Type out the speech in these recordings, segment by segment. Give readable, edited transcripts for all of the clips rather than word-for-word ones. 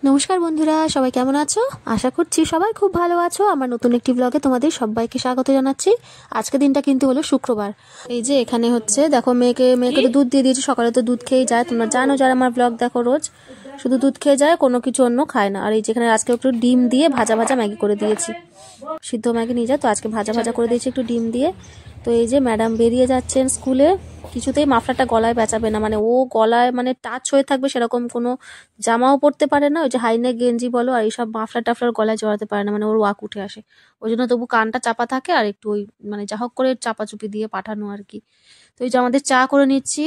নমস্কার বন্ধুরা, সবাই কেমন আছো? আশা করছি সবাই খুব ভালো আছো। আমার নতুন একটি ব্লগে তোমাদের সবাইকে স্বাগত জানাচ্ছি। আজকে দিনটা কিন্তু হলো শুক্রবার। এই যে এখানে হচ্ছে দেখো মেয়েকে তো দুধ দিয়ে দিয়েছি। সকালে তো দুধ খেয়ে যায়, তোমরা জানো যারা আমার ব্লগ দেখো রোজ, শুধু দুধ খেয়ে যায়, কোনো কিছু অন্য খায় না। আর এই যেখানে আজকে একটু ডিম দিয়ে ভাজা ভাজা ম্যাগি করে দিয়েছি। সিদ্ধ ম্যাগি নিয়ে যায়, তো আজকে ভাজা ভাজা করে দিয়েছি একটু ডিম দিয়ে। তো এই যে ম্যাডাম বেরিয়ে যাচ্ছেন স্কুলে। কিছুতেই মাফলারটা গলায় পেঁচাবে না, মানে ও গলায় মানে টাচ হয়ে থাকবে সেরকম কোনো জামাও পরতে পারে না। ওই যে হাইনেক গেঞ্জি বলো আর এইসব মাফলার টাফলার গলায় জড়াতে পারে না, মানে ওর ওয়াক উঠে আসে। ওই জন্য তবু কানটা চাপা থাকে আর একটু ওই মানে যা হোক করে চাপাচুপি দিয়ে পাঠানো আর কি। তো এই যে আমাদের চা করে নিচ্ছি।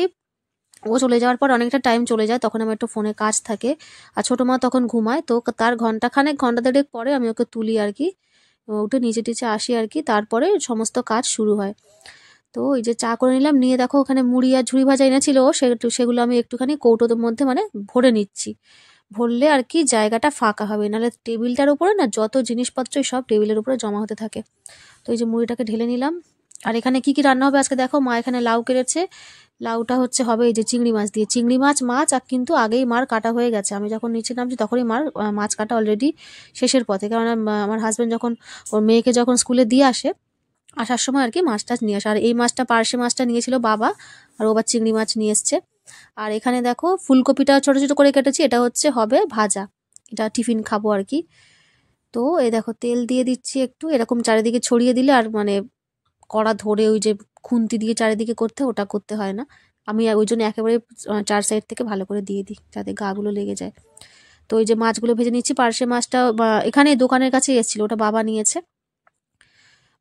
ও চলে যাওয়ার পর অনেকটা টাইম চলে যায়, তখন আমার একটু ফোনে কাজ থাকে। আর ছোটো মা তখন ঘুমায়, তো তার ঘন্টা দেড়েক পরে আমি ওকে তুলি আর কি, উঠে নিচে টিচে আসি আর কি, তারপরে সমস্ত কাজ শুরু হয়। তো এই যে চা করে নিলাম, নিয়ে দেখো ওখানে মুড়ি আর ঝুড়ি ভাজা এনেছিল, সেগুলো আমি একটুখানি কৌটোর মধ্যে মানে ভরে নিচ্ছি। ভরলে আর কি জায়গাটা ফাঁকা হবে, নাহলে টেবিলটার উপরে না যত জিনিসপত্র সব টেবিলের উপরে জমা হতে থাকে। তো এই যে মুড়িটাকে ঢেলে নিলাম। আর এখানে কি কি রান্না হবে আজকে দেখো, মা এখানে লাউ কেটেছে। লাউটা হচ্ছে হবে এই যে চিংড়ি মাছ দিয়ে। চিংড়ি মাছ আর কিন্তু আগেই মার কাটা হয়ে গেছে, আমি যখন নিচে নামছি তখনই মার মাছ কাটা অলরেডি শেষের পথে। কারণ আমার হাজব্যান্ড যখন ওর মেয়েকে যখন স্কুলে দিয়ে আসে, আসার সময় আর কি মাছ টাছ নিয়ে আসে। আর এই মাছটা পার্শে মাছটা নিয়েছিল বাবা, আর ও আবার চিংড়ি মাছ নিয়ে এসছে। আর এখানে দেখো ফুলকপিটা ছোট ছোট করে কেটেছি, এটা হচ্ছে হবে ভাজা, এটা টিফিন খাবো আর কি। তো এই দেখো তেল দিয়ে দিচ্ছি একটু, এরকম চারিদিকে ছড়িয়ে দিলে আর মানে কড়া ধরে ওই যে খুন্তি দিয়ে চারিদিকে ওটা করতে হয় না। আমি ওই জন্য একেবারে চার সাইড থেকে ভালো করে দিয়ে দিই যাতে গাগুলো লেগে যায়। তো ওই যে মাছগুলো ভেজে নিচ্ছি। পার্শে মাছটা এখানে দোকানের কাছে এসেছিল, ওটা বাবা নিয়েছে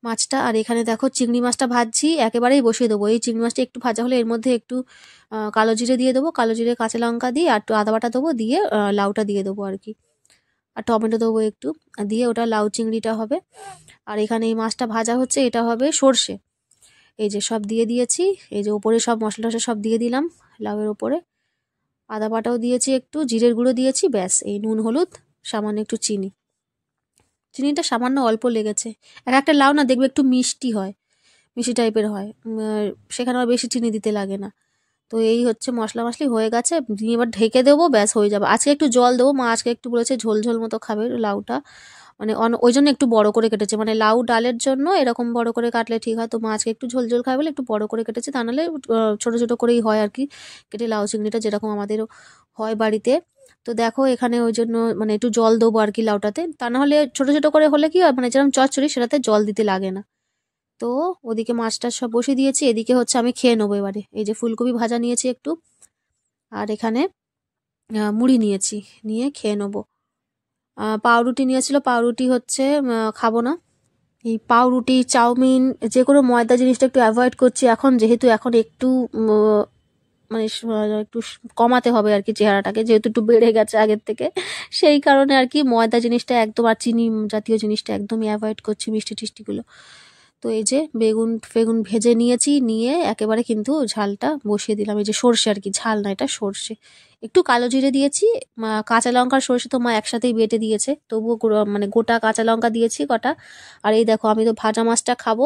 মাছটা। আর এখানে দেখো চিংড়ি মাছটা ভাজছি, একেবারেই বসিয়ে দেবো। এই চিংড়ি মাছটা একটু ভাজা হলে এর মধ্যে একটু কালো জিরে দিয়ে দেবো, কালো জিরে কাঁচা লঙ্কা দিয়ে আর একটু আদা বাটা দেবো, দিয়ে লাউটা দিয়ে দেবো আর কি, আর টমেটো দেবো একটু, দিয়ে ওটা লাউ চিংড়িটা হবে। আর এখানে এই মাছটা ভাজা হচ্ছে, এটা হবে সর্ষে। এই যে সব দিয়ে দিয়েছি, এই যে ওপরে সব মশলা টশলা সব দিয়ে দিলাম লাউয়ের ওপরে। আদা বাটাও দিয়েছি, একটু জিরের গুঁড়ো দিয়েছি, ব্যাস। এই নুন হলুদ সামান্য একটু চিনি, চিনিটা সামান্য অল্প লেগেছে। একটা লাউ না দেখবে একটু মিষ্টি হয়, মিষ্টি টাইপের হয়, সেখানে আর বেশি চিনি দিতে লাগে না। তো এই হচ্ছে মশলা মশলি হয়ে গেছে, দিয়ে এবার ঢেকে দেবো, ব্যাস হয়ে যাবে। আজকে একটু জল দেবো, মা আজকে একটু বলেছে ঝোল ঝোল মতো খাবে লাউটা, মানে ওই জন্য একটু বড় করে কেটেছে, মানে লাউ ডালের জন্য এরকম বড় করে কাটলে ঠিক হয়। তো মা আজকে একটু ঝোল ঝোল খাবে বলে একটু বড় করে কেটেছে, তা নাহলে ছোট ছোট করেই হয় আর কি কেটে লাউ চিংড়িটা, যেরকম আমাদেরও হয় বাড়িতে। তো দেখো এখানে ওই জন্য মানে একটু জল দেবো আর কি লাউটাতে, তা না হলে ছোট ছোট করে হলে কি হয় মানে যেরকম চচ্চড়ি সেটাতে জল দিতে লাগে না। তো ওদিকে মাছটা সব বসিয়ে দিয়েছি, এদিকে হচ্ছে আমি খেয়ে নেবো এবারে। এই যে ফুলকপি ভাজা নিয়েছি একটু, আর এখানে মুড়ি নিয়েছি, নিয়ে খেয়ে নেবো। পাউরুটি নিয়েছিল, পাউরুটি হচ্ছে খাবো না। এই পাউরুটি চাউমিন যে কোনো ময়দা জিনিসটা একটু অ্যাভয়েড করছি এখন, যেহেতু এখন একটু মানে একটু কমাতে হবে আর কি চেহারাটাকে, যেহেতু একটু বেড়ে গেছে আগের থেকে, সেই কারণে আর কি ময়দা জিনিসটা একদম আর চিনি জাতীয় জিনিসটা একদমই অ্যাভয়েড করছি, মিষ্টি টিষ্টিগুলো। তো এই যে বেগুন ভেজে নিয়েছি, নিয়ে একেবারে কিন্তু ঝালটা বসিয়ে দিলাম। এই যে সর্ষে আর কি, ঝাল না এটা সর্ষে, একটু কালো জিরে দিয়েছি। কাঁচা লঙ্কার সর্ষে তো মা একসাথেই বেটে দিয়েছে, তবুও মানে গোটা কাঁচা লঙ্কা দিয়েছি কটা। আর এই দেখো আমি তো ভাজা মাছটা খাবো,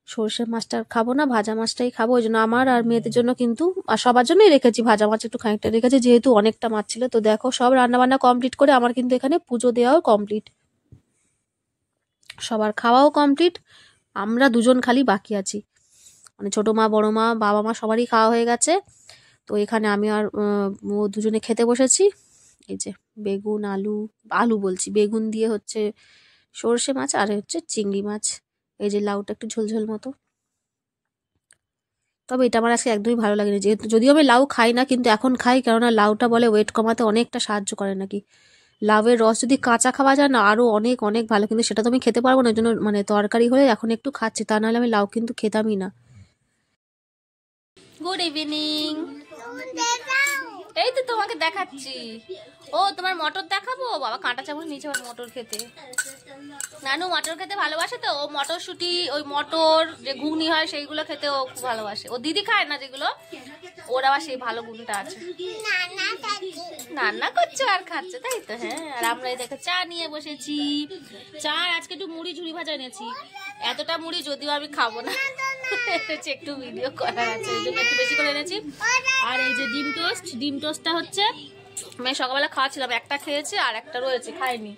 সর্ষে মাছটা খাবো না, ভাজা মাছটাই খাবো। ওই জন্য আমার আর মেয়েদের জন্য কিন্তু, আর সবার জন্যই রেখেছি ভাজা মাছ, একটু খানিকটা রেখেছি যেহেতু অনেকটা মাছ ছিল। তো দেখো সব রান্নাবান্না কমপ্লিট করে আমার কিন্তু এখানে পুজো দেওয়াও কমপ্লিট, সবার খাওয়াও কমপ্লিট, আমরা দুজন খালি বাকি আছি, মানে ছোটো মা বড়ো মা বাবা মা সবারই খাওয়া হয়ে গেছে। তো এখানে আমি আর ও দুজনে খেতে বসেছি। এই যে বেগুন আলু বলছি, বেগুন দিয়ে হচ্ছে সর্ষে মাছ, আর হচ্ছে চিংড়ি মাছ। এই যে লাউটা একটু ঝোলঝোল মতো, তবে এটা আমার আজকে একদমই ভালো লাগেনি, যেহেতু যদিও আমি লাউ খাই না কিন্তু এখন খাই, কেননা লাউটা বলে ওয়েট কমাতে অনেকটা সাহায্য করে নাকি। লাউয়ের রস যদি কাঁচা খাওয়া যায় না আরও অনেক অনেক ভালো, কিন্তু সেটা তো আমি খেতে পারবো না, ওই জন্য মানে তরকারি হলে এখন একটু খাচ্ছি, তা নাহলে আমি লাউ কিন্তু খেতামই না। গুড ইভিনিং, এই তো তোমাকে দেখাচ্ছি। ও তোমার মটর দেখাবো, বাবা কাঁটা চামচ নিচে মটর খেতে, নানু মটর খেতে ভালোবাসে, তো ও মটরশুঁটি ওই মটর যে ঘুগনি হয় সেইগুলো খেতে ও খুব ভালোবাসে। ও দিদি খায় না যেগুলো, ওর আবার সেই ভালো গুণটা আছে, রান্না করছে আর খাচ্ছে, তাই তো। হ্যাঁ, আর আমরা এই দেখো চা নিয়ে বসেছি। চা আজকে একটু মুড়ি ঝুড়ি ভাজা এনেছি, এতটা মুড়ি যদিও আমি খাবো না, একটু ভিডিও করার আছে ওই জন্য একটু বেশি করে এনেছি। আর এই যে ডিম টোস্টটা হচ্ছে মেয়ে সকালবেলা খাওয়াছিলাম, একটা খেয়েছে আর একটা রয়েছে খায়নি।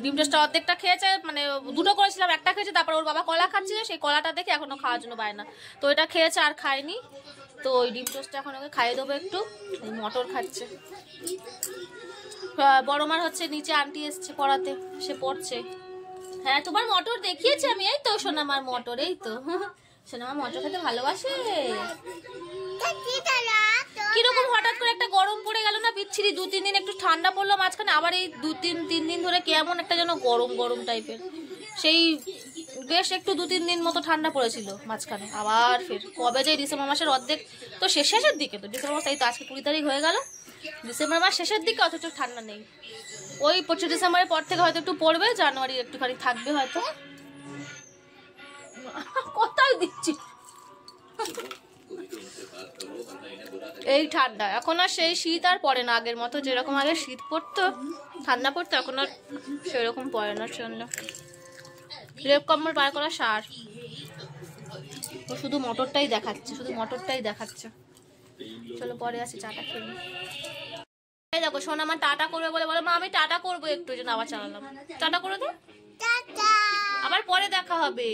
ডিম টোস্টটা অর্ধেকটা খেয়েছে, মানে দুটো করেছিলাম, একটা খেয়েছে, তারপর ওর বাবা কলা খাচ্ছিল, সেই কলাটা দেখে এখনো খাওয়ার জন্য পায় না, তো এটা খেয়েছে আর খায়নি। তো ওই ডিম টোস্টটা এখন ওকে খাইয়ে দেবো একটু। মটর খাচ্ছে। বড় মার হচ্ছে নিচে আন্টি এসছে পড়াতে, সে পড়ছে। হ্যাঁ তোমার মটর দেখিয়েছি আমি, এই তো সোনামার মটর, এই তো সোনামা মটর খেতে ভালোবাসে। কিরকম হঠাৎ করে একটা গরম পড়ে গেল না বিচ্ছিরি, 2-3 দিন একটু ঠান্ডা পড়লো মাঝখানে, আবার এই 2-3 দিন ধরে কেমন একটা যেন গরম গরম টাইপের। সেই বেশ একটু 2-3 দিন মতো ঠান্ডা পড়েছিল মাঝখানে, আবার ফের কবে যে ডিসেম্বর মাসের অর্ধেক তো শেষের দিকে, তো ডিসেম্বর মাস এই তো আজকে 20 তারিখ হয়ে গেল, ডিসেম্বর মাস শেষের দিকে অথচ ঠান্ডা নেই। ওই 25 ডিসেম্বরের পর থেকে হয়তো একটু পড়বে, জানুয়ারি একটুখানি থাকবে হয়তো। কোথায় দিচ্ছি এই ঠান্ডা, এখন আর সেই শীত আর পড়ে না আগের মতো, যেরকম আগে শীত পড়তো ঠান্ডা পড়তো, এখন আর সেরকম পড়ে না। শুনলো লেপ কম্বল বার করা সার, ও শুধু মটরটাই দেখাচ্ছে, শুধু মটরটাই দেখাচ্ছে। চলো পরে আসি, চাটা খেয়ে। এই দেখো সোনা আমার টাটা করবে বলে বলে মা আমি টাটা করবো একটু, জন্য আবার চালালাম। টাটা করে দে, আবার পরে দেখা হবে।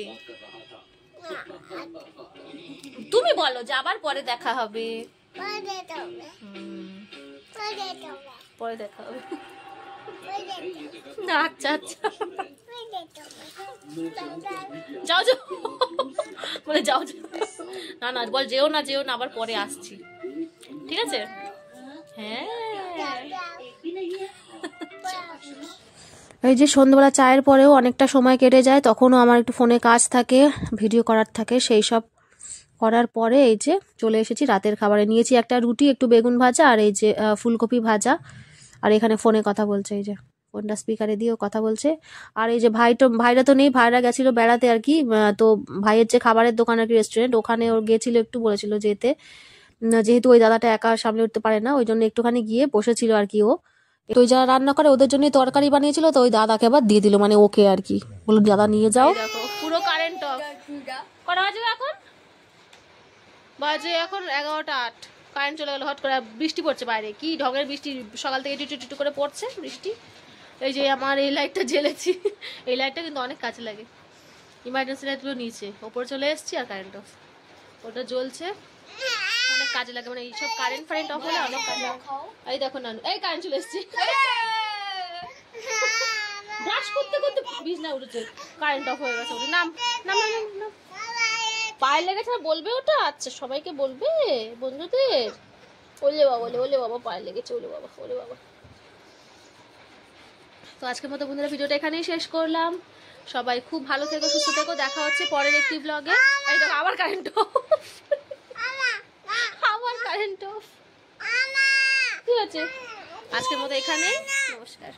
তুমি বলো যে আবার পরে দেখা হবে। পরে দেখা হবে। আচ্ছা আচ্ছা যাও যাও, বলে যাও যাও, না না বল যেও না যেও না, আবার পরে আসছি, ঠিক আছে? হ্যাঁ এই যে সন্ধ্যাবেলা চায়ের পরেও অনেকটা সময় কেটে যায়, তখনও আমার একটু ফোনে কাজ থাকে, ভিডিও করার থাকে, সেই সব করার পরে এই যে চলে এসেছি রাতের খাবারে। নিয়েছি একটা রুটি, একটু বেগুন ভাজা আর এই যে ফুলকপি ভাজা, আর এখানে ফোনে কথা বলছে, এই যে ফোনটা স্পিকারে দিয়েও কথা বলছে। আর এই যে ভাইরা তো নেই, ভাইরা গেছিল বেড়াতে আর কি, তো ভাইয়ের যে খাবারের দোকান আর কি রেস্টুরেন্ট, ওখানে ওর গেছিল, একটু বলেছিল যেতে, যেহেতু ওই দাদাটা একা সামলে উঠতে পারে না, ওই জন্য একটুখানি গিয়ে বসেছিল আর কি। ও তো ওই যারা রান্না করে ওদের জন্য তরকারি বানিয়েছিল, তো ওই দাদাকে আবার দিয়ে দিল, মানে ওকে আর কি বললো দাদা নিয়ে যাও। দেখো পুরো কারেন্ট অফ। কটা বাজে এখন? বাজে এখন 11:08। কারেন্ট চলে গেল হট করে, বৃষ্টি পড়ছে বাইরে, কি ঢঙের বৃষ্টি, সকাল থেকে টিটু টিটু করে পড়ছে বৃষ্টি। এই যে আমার এই লাইটটা জ্বেলেছি, এই লাইটটা কিন্তু অনেক কাজে লাগে, ইমার্জেন্সি লাইটগুলো নিচে ওপরে চলে এসেছি, আর কারেন্ট অফ, ওটা জ্বলছে, অনেক কাজে লাগে, মানে এইসব কারেন্ট ফারেন্ট অফ হলে অনেক কাজে লাগে। এই দেখো নানু, এই কারেন্ট চলে এসেছি, ব্রাশ করতে করতে বিছনা উঠেছে, কারেন্ট অফ হয়ে গেছে। নাম নাম নাম, পায়ে লেগেছে বলবে ওটা? আচ্ছা সবাইকে বলবে বন্ধুদের, ওলে বাবা ওলে বাবা পায়ে লেগেছে, ওলে বাবা ওলে বাবা। তো আজকের মতো বন্ধুরা ভিডিওটা এখানেই শেষ করলাম, সবাই খুব ভালো থেকো, সুস্থ থেকো, দেখা হচ্ছে পরের একটি ব্লগে। এই দেখো আবার কারেন্ট অফ, আবার কারেন্ট অফ, ঠিক আছে? আজকের মতো এখানে, নমস্কার।